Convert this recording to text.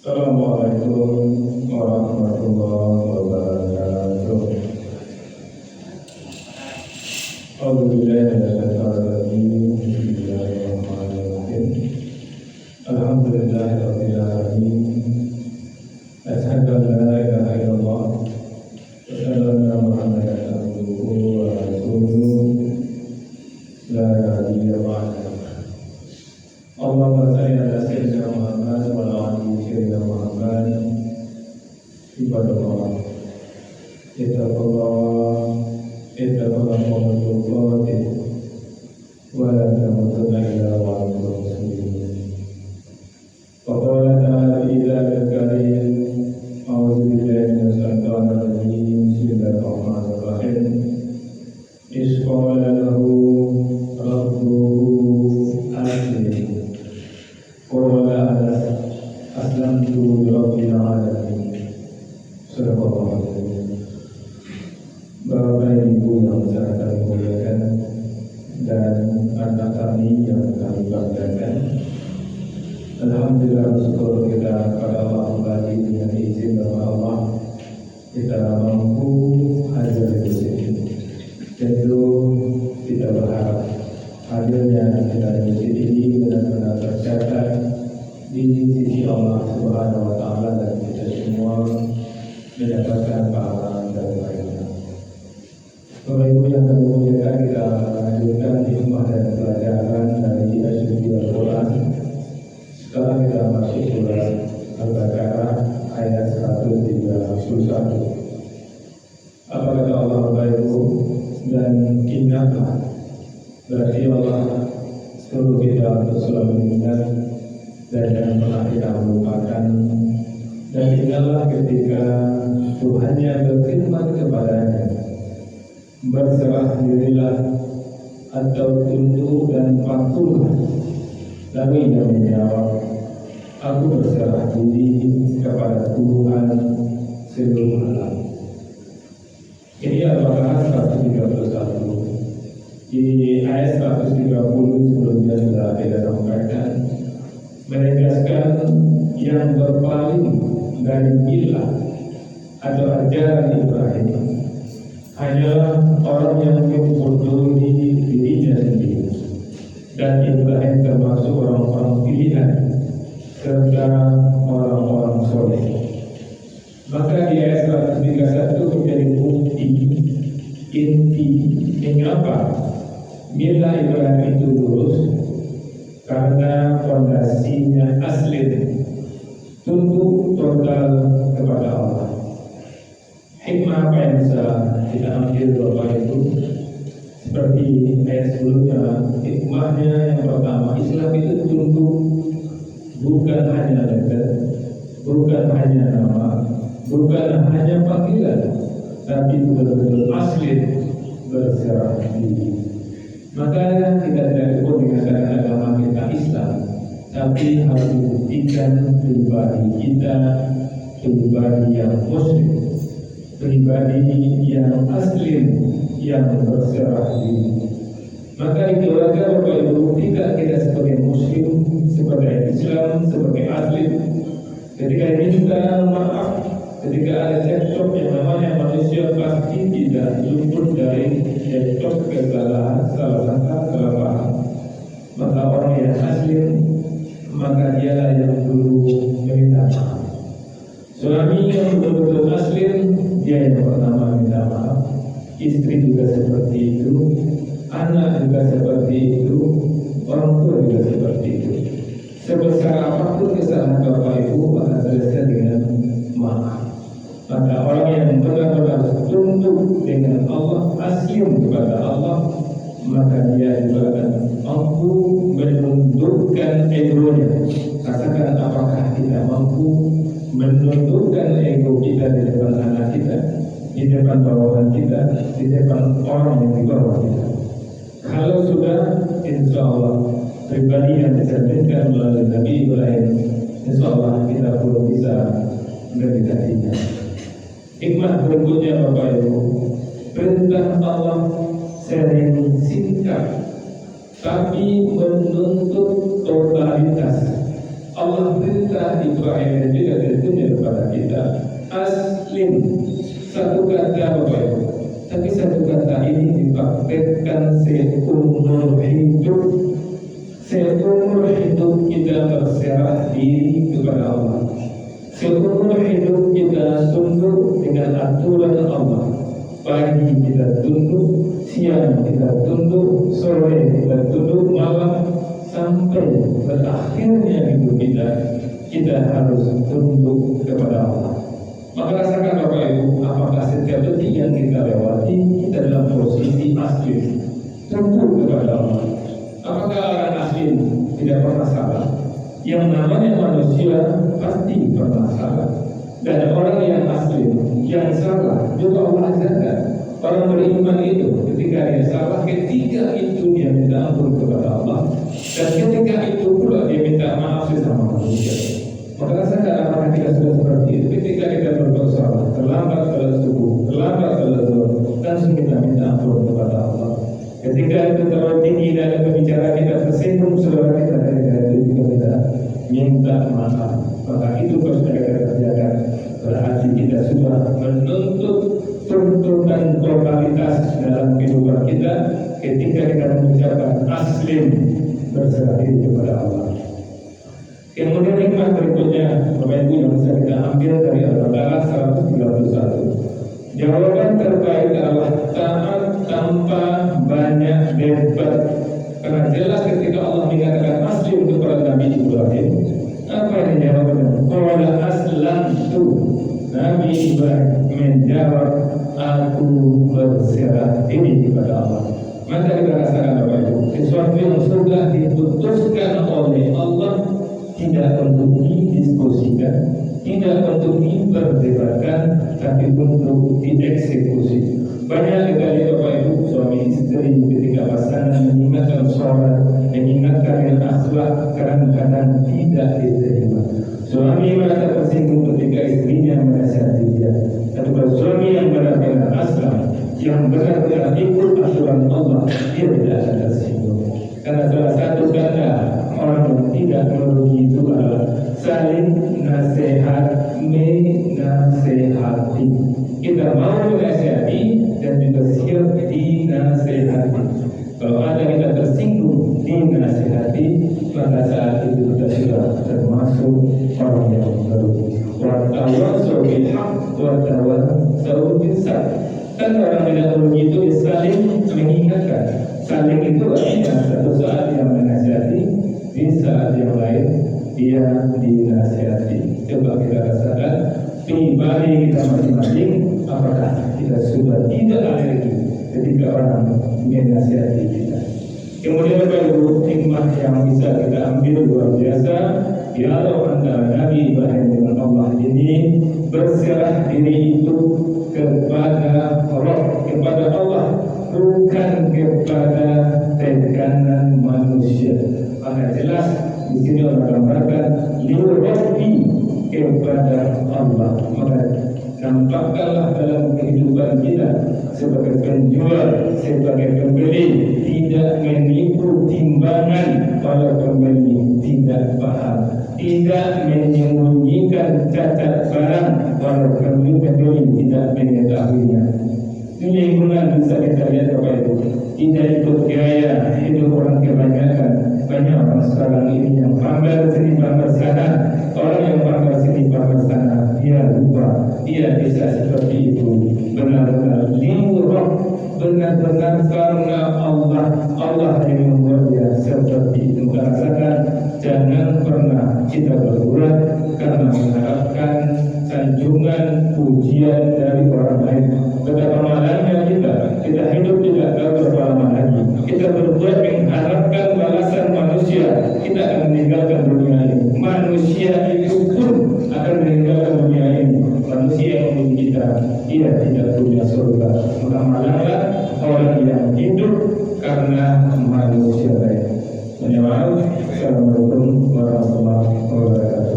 Assalamualaikum warahmatullahi wabarakatuh. Alhamdulillah Bismillahirrahmanirrahim. Alhamdulillahirabbil alamin. Asyhadu an la ilaha illallah wa asyhadu anna Muhammadan abduhu wa rasuluh. La nabiyya ba'dahu. Allahumma shalli ala sayyidina Muhammad wa ala ali sayyidina Muhammad. Ibadallah, ittaqullah qawlan wa la tamutunna illa wa antum muslimun. Wa qala ta'ala fi kitabihil karim, a'udzu billahi minash shaitonir rajim. Bismillahirrahmanirrahim. Iz qala lahu rabbuhu aslim. Qala aslamtu lirabbil alamin. Subhanallah. Bapak Ibu yang sangat kami muliakan dan anak kami yang kami banggakan, alhamdulillah bersyukur kita kepada Allah kembali dengan izin dari Allah kita mampu hadir di sini. Tentu kita berharap hadirnya kita di sini benar-benar tercatat di sisi Allah Subhanahu wa Ta'ala, dan kita semua mendapatkan pahala dari mereka. Bapak Ibu yang kami muliakan, kita lanjutkan hikmah dan pelajaran dari Asy-Syifa Al-Quran. Sekarang kita masuk surat Al-Baqarah ayat 131. Apa kata Allah Bapak Ibu? Dan ingatlah, berarti Allah suruh kita untuk selalu ingat dan jangan pernah kita melupakan. Dan ingatlah ketika Tuhannya berfirman kepadanya, berserah dirilah atau tunduk dan patuhlah. Lalu ia menjawab, aku berserah diri kepada Tuhan seluruh alam. Ini Al-Baqarah 131. Di ayat 130 sebelumnya sudah kita sampaikan, menegaskan yang berpaling dari milah atau ajaran Ibrahim hanyalah orang yang membodohi dirinya sendiri, dan Ibrahim termasuk orang-orang pilihan serta orang-orang soleh. Maka di ayat 131 menjadi bukti inti mengapa milah Ibrahim itu lurus, karena fondasinya asli tunduk total kepada Allah. Hikmah apa yang bisa kita ambil Bapak Ibu? Seperti ayat sebelumnya, hikmahnya yang pertama, Islam itu tunduk bukan hanya letter, bukan hanya nama, bukan hanya panggilan, tapi betul-betul asli berserah diri. Maka kita tidak cukup mengatakan agama kita Islam, tapi harus membuktikan pribadi kita pribadi yang muslim, pribadi yang asli, yang berserah diri. Maka itu agar Bapak Ibu buktikan kita sebagai muslim, sebagai Islam, sebagai asli. Ketika minta maaf, ketika ada cekcok yang namanya manusia pasti tidak luput dari cekcok kesalahan, salah kesalahan. Maka orang yang asli, maka dialah yang dulu meminta maaf. Suami yang betul-betul asli, dia yang pertama minta maaf. Istri juga seperti itu, anak juga seperti itu, orang tua juga seperti itu. Sebesar apapun kesalahan Bapak Ibu, maka selesai dengan maaf. Maka orang yang benar-benar tunduk dengan Allah, asyum kepada Allah, maka dia juga akan mampu menundukkan egonya. Katakan, apakah kita mampu menundukkan ego kita di depan anak kita, di depan bawahan kita, di depan orang yang di bawah kita? Kalau sudah, insya Allah pribadi yang disampaikan melalui Nabi Ibrahim, insya Allah kita belum bisa mendekatinya. Hikmah berikutnya Bapak Ibu, perintah Allah sering singkat, tapi menuntut totalitas. Allah perintah Ibrahim dan juga aslim. Satu kata Bapak Ibu, tapi satu kata ini dipraktekkan seumur hidup. Seumur hidup kita berserah diri kepada Allah. Seumur hidup kita tunduk dengan aturan Allah. Pagi kita tunduk, siang kita tunduk, sore kita tunduk, malam, sampai berakhirnya hidup kita harus tunduk kepada Allah. Maka rasakan Bapak Ibu, apakah setiap detik yang kita lewati kita dalam posisi asli tunduk kepada Allah? Apakah orang asli tidak pernah salah? Yang namanya manusia pasti pernah salah. Dan orang yang asli, yang salah juga Allah ajarkan. Orang beriman itu ketika dia salah, ketika itu dia minta ampun kepada Allah, dan ketika itu pula dia minta maaf sesama manusia. Maka rasakan apakah kita sudah seperti itu? Ketika kita berbuat salah, terlambat salat subuh, terlambat salat zuhur, langsung kita minta ampun kepada Allah. Ketika itu terlalu tinggi dalam pembicaraan kita, tersinggung saudara kita, ketika itu juga kita minta maaf. Maka itu harus kita kerjakan. Berarti kita sudah menuntut tuntutan totalitas dalam kehidupan kita ketika kita mengucapkan aslim, berserah diri kepada Allah. Kemudian hikmah berikutnya, Bapak Ibu, yang bisa kita ambil dari Al-Baqarah 191. Jawaban terbaik adalah taat tanpa banyak debat. Karena jelas ketika Allah mengatakan aslim kepada Nabi Ibrahim, apa yang jawabannya? Qala aslamtu. Nabi Ibrahim menjawab, aku berserah diri kepada Allah. Maka kita rasakan Bapak Ibu, sesuatu yang sudah diputuskan oleh Allah tidak untuk didiskusikan, tidak untuk diperdebatkan, tapi untuk dieksekusi. Banyak sekali Bapak Ibu, suami istri ketika pasangan mengingatkan sholat, mengingatkan yang akhlak, kadang-kadang tidak diterima. Suami merasa tersinggung ketika istrinya menasihati dia. Tapi kalau suami yang benar-benar aslam, yang benar-benar ikut aturan Allah, dia tidak akan tersinggung. Karena salah satu kata orang yang tidak merugi itu adalah saling nasihat, menasehati. Kita mau menasehati dan juga siap dinasehati. Kalau ada kita tersinggung, dinasehati, maka saat itu kita sudah termasuk orang yang merugi. Watawasau bil haq, watawasau bis sabr. Kan orang tidak merugi itu saling mengingatkan. Saling itu artinya satu saat yang menasihati, di saat yang lain dia dinasihati. Coba kita rasakan pribadi kita masing-masing, apakah kita sudah tidak alergi ketika orang menasihati kita. Kemudian Bapak Ibu, hikmah yang bisa kita ambil luar biasa, dialog antara Nabi Ibrahim dengan Allah ini, berserah diri itu kepada Roh, kepada Allah, bukan kepada tekanan manusia. Karena jelas di sini orang gambarkan liwabbi kepada Allah. Maka nampakkanlah dalam kehidupan kita sebagai penjual, sebagai pembeli, tidak menipu timbangan para pembeli, tidak paham, tidak menyembunyikan cacat barang para pembeli tidak mengetahuinya. Ini lingkungan bisa kita lihat Bapak Ibu, tidak ikut gaya hidup orang kebanyakan. Banyak orang sekarang ini yang pamer sini pamer sana, orang yang pamer sini pamer sana, dia lupa dia bisa seperti itu. Benar-benar liwurah, benar-benar karena Allah yang membuat dia seperti itu. Rasakan, jangan pernah kita berbuat karena mengharapkan sanjungan pujian dari orang lain. Betapa malangnya kita hidup tidak tahu berapa lama lagi. Kita berbuat mengharapkan balasan manusia, kita akan meninggalkan dunia ini. Manusia itu pun akan meninggalkan dunia ini. Manusia yang memiliki kita, ia tidak punya surga. Maka malanglah orang yang hidup karena manusia lain. Assalamualaikum warahmatullahi wabarakatuh.